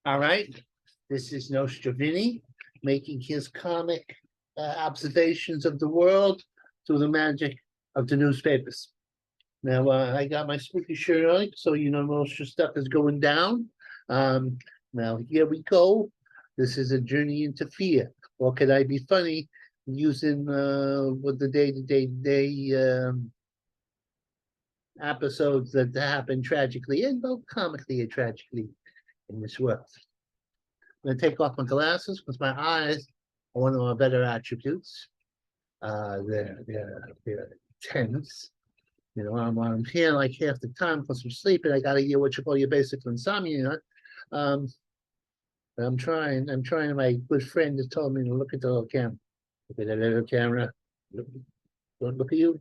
All right, this is Nostrovini making his comic observations of the world through the magic of the newspapers. Now, I got my spooky shirt on, so you know most of stuff is going down. Um, Now, here we go. This is a journey into fear. Or could I be funny using what the day-to-day episodes that happen tragically and both comically and tragically in this world? I'm going to take off my glasses because my eyes are one of my better attributes. They're tense. You know, I'm here like half the time because I'm sleeping. I got to get what you call your basic insomnia. Um, but I'm trying. My good friend has told me to look at the little camera. Look at that little camera. Look at you.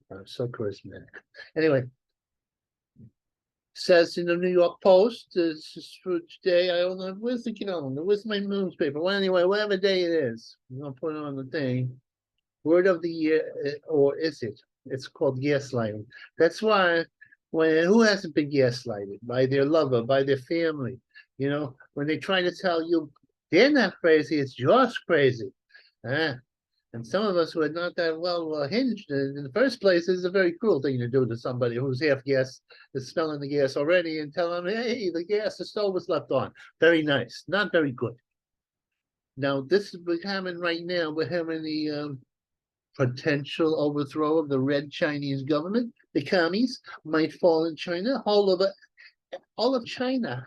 I'm so charismatic. Anyway, says in the New York Post, this is for today. I don't know where's the calendar. Where's my newspaper? Well, anyway, whatever day it is, I'm gonna put it on the thing. Word of the year, or is it? It's called gaslighting. That's why who hasn't been gaslighted by their lover, by their family? You know, when they try to tell you they're not crazy, it's just crazy. And some of us who are not that well hinged in the first place is a very cruel thing to do to somebody who's half gas, is smelling the gas already, and tell them, hey, the stove was left on. Very nice, not very good. Now, this is happening right now. We're having the potential overthrow of the red Chinese government. The commies might fall in China. All of China,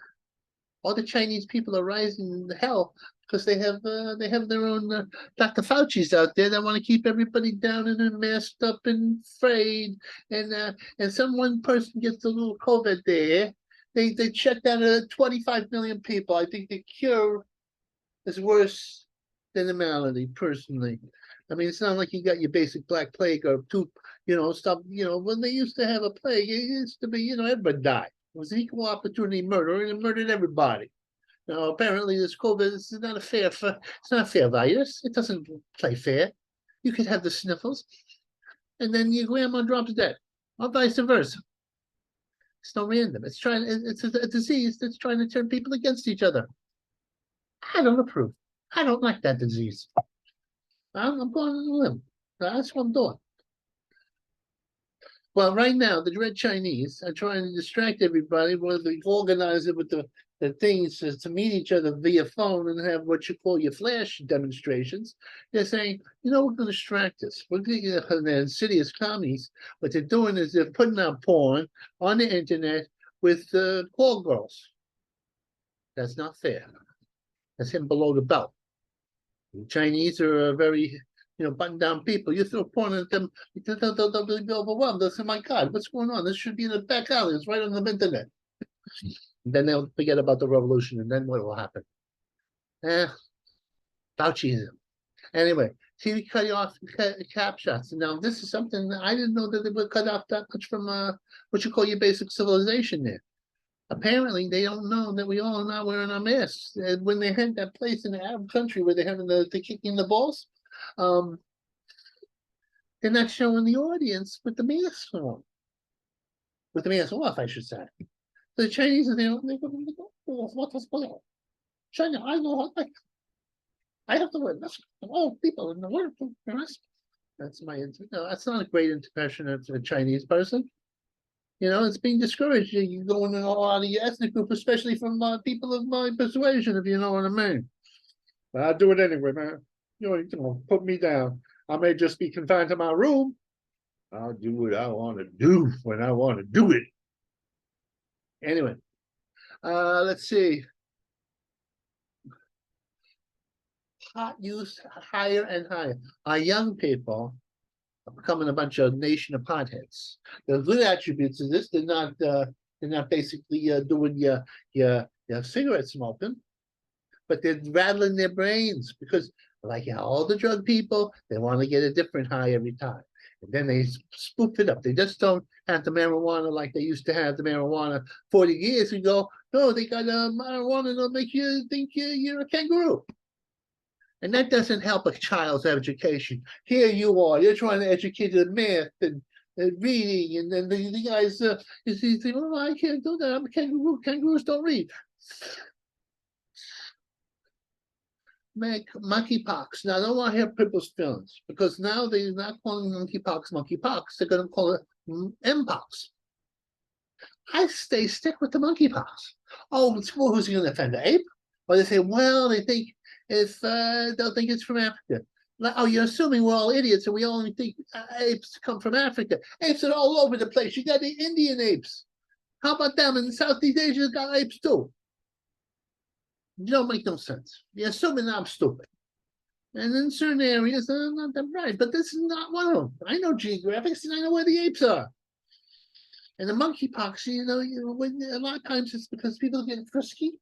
all the Chinese people are rising in hell because they have their own Dr. Fauci's out there that want to keep everybody down and masked up and afraid. And some one person gets a little COVID there. They shut down 25 million people. I think the cure is worse than the malady, personally. I mean, it's not like you got your basic black plague or two, stuff. When they used to have a plague, it used to be, everybody died. It was equal opportunity murder, and it murdered everybody. Now, apparently, this COVID is not it's not a fair virus. It doesn't play fair. You could have the sniffles, and then your grandma drops dead, or vice versa. It's no random. It's a disease that's trying to turn people against each other. I don't approve. I don't like that disease. I'm going on a limb. That's what I'm doing. Well, right now, the Red Chinese are trying to distract everybody, whether they organize it with the things to meet each other via phone and have what you call your flash demonstrations. They're saying, we're going to distract us. We're going to get the insidious commies. What they're doing is they're putting out porn on the internet with call girls. That's not fair. That's him below the belt. The Chinese are very, button down people. You throw porn at them, they'll be overwhelmed. They'll say, my God, what's going on? This should be in the back alley. It's right on the internet. And then they'll forget about the revolution, and then what will happen? Fauciism. Anyway, TV cut off cap shots. Now, this is something that I didn't know that they would cut off that much from what you call your basic civilization there. Apparently, they don't know that we all are not wearing our masks. When they had that place in the Arab country where they're having the kicking the balls, they're not showing the audience with the mask on. With the mask off, I should say. The Chinese are there. They go, what is going on? China, I know. I have to wear mask. All people in the world wear masks. That's that's not a great impression of a Chinese person. It's being discouraged. You go in all out of your ethnic group, especially from people of my persuasion, if you know what I mean. But I'll do it anyway, man. You can put me down. I may just be confined to my room. I'll do what I want to do when I want to do it. Anyway, let's see. Pot use higher and higher. Our young people are becoming a bunch of nation of potheads. The good attributes of this, they're not basically doing your cigarette smoking, but they're rattling their brains because, like all the drug people, they want to get a different high every time. And then they spoof it up. They just don't have the marijuana like they used to have the marijuana 40 years ago. No, they got marijuana that'll make you think you're a kangaroo. And that doesn't help a child's education. Here you are, you're trying to educate them math and reading, and then the guys, you say, oh, I can't do that, I'm a kangaroo, kangaroos don't read. make monkeypox. Now, I don't want to hear people's feelings because now they're not calling monkeypox monkeypox. They're going to call it mpox. I stick with the monkeypox. Oh, who's going to offend the ape? Or they say, well, they think if they'll think it's from Africa. Like, oh, you're assuming we're all idiots and we only think apes come from Africa. Apes are all over the place. You got the Indian apes. How about them in Southeast Asia? Got apes too. You don't make no sense. You're assuming I'm stupid. And in certain areas, I'm not that right. But this is not one of them. I know geographics and I know where the apes are. And the monkeypox, a lot of times it's because people get frisky.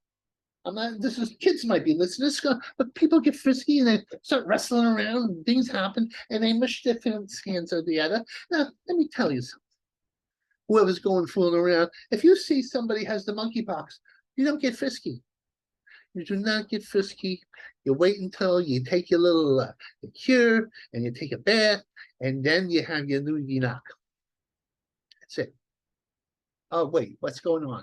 Kids might be listening, but people get frisky and they start wrestling around and things happen and they mush their hands or the other. Now, let me tell you something. Whoever's going fooling around, if you see somebody has the monkeypox, you don't get frisky. You do not get frisky. You wait until you take your little cure and you take a bath and then you have your new knock. That's it. Oh, wait, what's going on?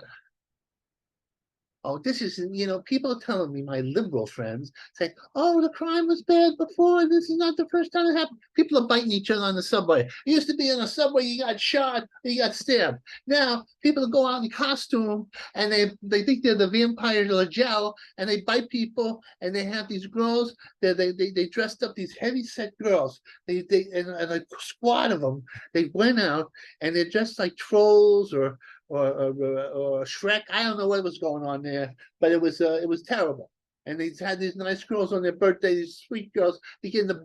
Oh, this is, people are telling me, my liberal friends say, oh, the crime was bad before. This is not the first time it happened. People are biting each other on the subway. It used to be in a subway, you got shot, you got stabbed. Now, people go out in costume and they think they're the vampires or the gel and they bite people and they have these girls, they dressed up, these heavy set girls. And a squad of them, they went out and they're just like trolls or Shrek. I don't know what was going on there, but it was terrible. And they had these nice girls on their birthday, these sweet girls, begin to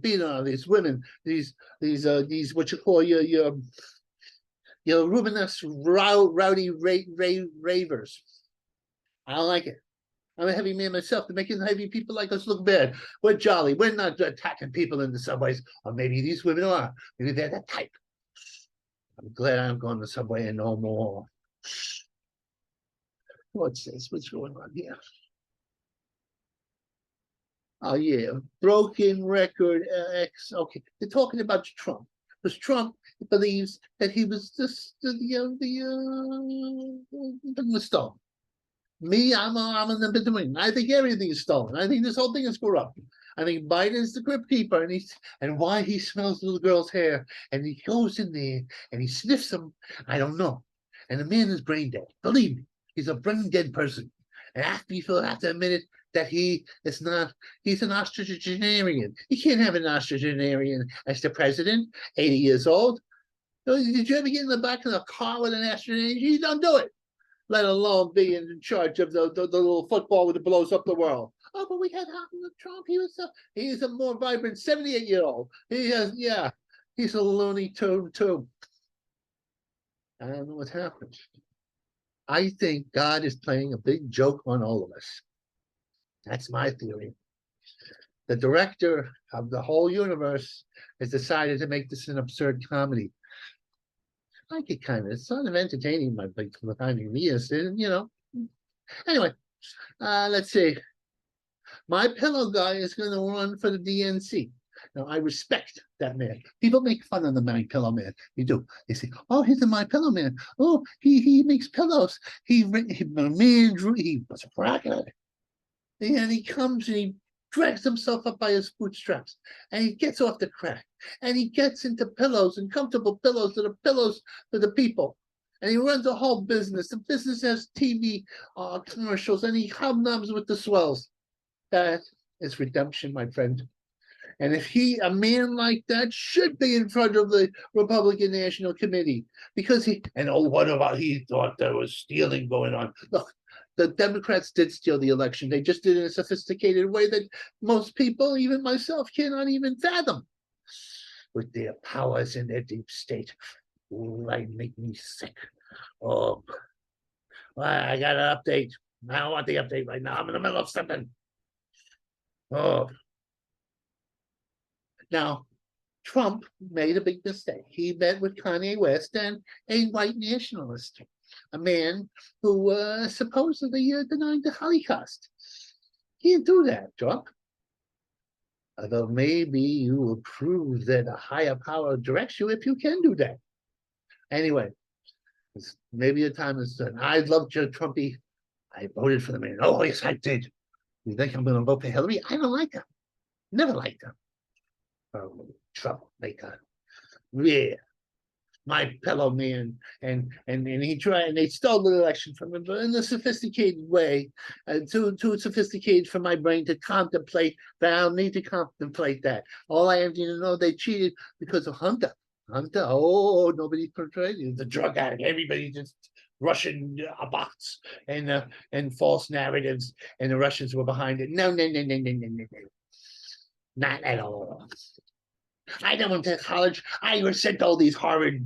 beat on these women, these what you call your ruinous rowdy ravers. I don't like it. I'm a heavy man myself. They're making heavy people like us look bad. We're jolly. We're not attacking people in the subways. Or maybe these women are. Maybe they're that type. I'm glad I'm going to the subway and no more. What's this? What's going on here? Oh, yeah. Broken record X. Okay. They're talking about Trump. Because Trump believes that he was just the stolen. Me, I'm in the between. I think everything is stolen. I think this whole thing is corrupt. I think Biden's the crypt keeper, and why he smells the little girl's hair, and he goes in there and he sniffs them. I don't know. And the man is brain dead. Believe me, he's a brain dead person. And people have to admit it that he's an octogenarian. You can't have an octogenarian as the president, 80 years old. Did you ever get in the back of a car with an octogenarian? You don't do it. Let alone be in charge of the little football that blows up the world. Oh, but we had Trump. He's a more vibrant 78-year-old. He's a Looney Tune too. I don't know what happened. I think God is playing a big joke on all of us. That's my theory. The director of the whole universe has decided to make this an absurd comedy. I like it kind of. It's sort of entertaining, my big from the time he is, Anyway, let's see. My pillow guy is going to run for the DNC. Now, I respect that man. People make fun of the My Pillow man. They do. They say, "Oh, he's a My Pillow man. Oh, he makes pillows. He was a crackhead, and he comes and he drags himself up by his bootstraps, and he gets off the crack, and he gets into pillows and comfortable pillows that are pillows for the people." And he runs a whole business. The business has TV commercials, and he hobnobs with the swells. That is redemption, my friend. And if a man like that should be in front of the Republican National Committee, because what about he thought there was stealing going on? Look, the Democrats did steal the election. They just did it in a sophisticated way that most people, even myself, cannot even fathom. With their powers in their deep state. Ooh, they make me sick. Oh, well, I got an update. I don't want the update right now. I'm in the middle of something. Oh. Now, Trump made a big mistake. He met with Kanye West and a white nationalist, a man who supposedly denied the Holocaust. He didn't do that, Trump. Although maybe you will prove that a higher power directs you if you can do that. Anyway, maybe the time is done. I love Joe Trumpy. I voted for the man. Oh, yes, I did. You think I'm gonna vote for Hillary? I don't like her. Never liked her. Oh, troublemaker. Yeah. My fellow man, and he tried, and they stole the election from him, but in a sophisticated way, too sophisticated for my brain to contemplate. That I don't need to contemplate that. All I have to know, they cheated because of Hunter. Hunter, oh, nobody portrayed him, the drug addict. Everybody just Russian bots and false narratives, and the Russians were behind it. No, no, no, no, no, no, no, no, not at all. I never went to college. I was sent all these horrid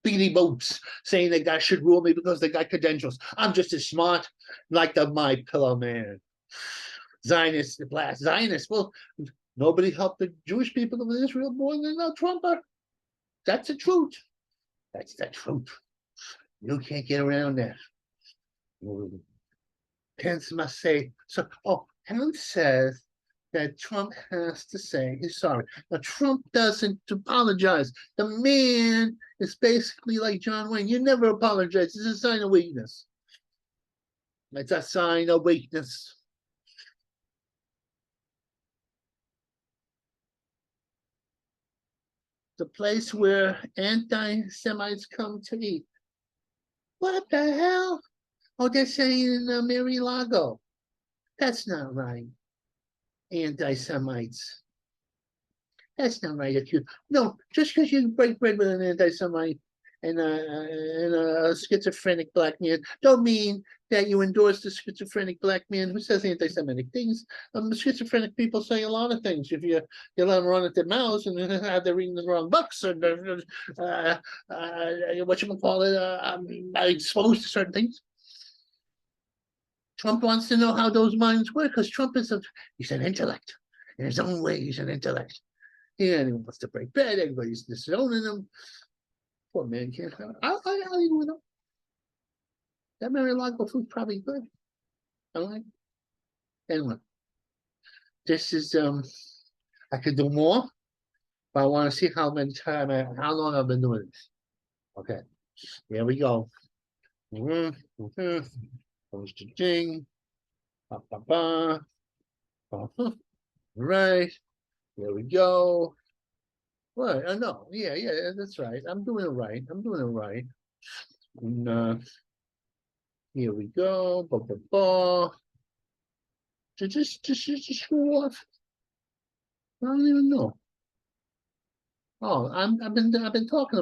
beady boats saying that guy should rule me because they got credentials. I'm just as smart, like the My Pillow Man. Zionist, the blast Zionist. Well, nobody helped the Jewish people of Israel more than a Trumper. That's the truth. That's the truth. You can't get around that. Pence must say so. Oh, Pence says that Trump has to say he's sorry. Now, Trump doesn't apologize. The man is basically like John Wayne. You never apologize. It's a sign of weakness. It's a sign of weakness. The place where anti-Semites come to eat. What the hell? Oh, they're saying in Mar-a-Lago. That's not right. Anti-Semites. That's not right. Accused. No, just because you break bread with an anti-Semite and a schizophrenic black man, don't mean that you endorse the schizophrenic black man who says anti-Semitic things. Schizophrenic people say a lot of things. If you let them run at their mouths and they're reading the wrong books and what you call it, exposed to certain things. Trump wants to know how those minds work because Trump he's an intellect. In his own way, he's an intellect. Yeah, and he wants to break bread. Everybody's disowning him. Poor man can't have it. I'll eat with him. That Mar-a-Lago food's probably good. I like it. Anyway, this is I could do more, but I want to see how long I've been doing this. Okay, here we go. Goes to ding. Ba, ba, ba. Right. Here we go. Right, I know. Yeah, that's right. I'm doing it right. I'm doing it right. And, here we go. Ba, ba, ba. Just screw off. I don't even know. Oh, I've been talking about.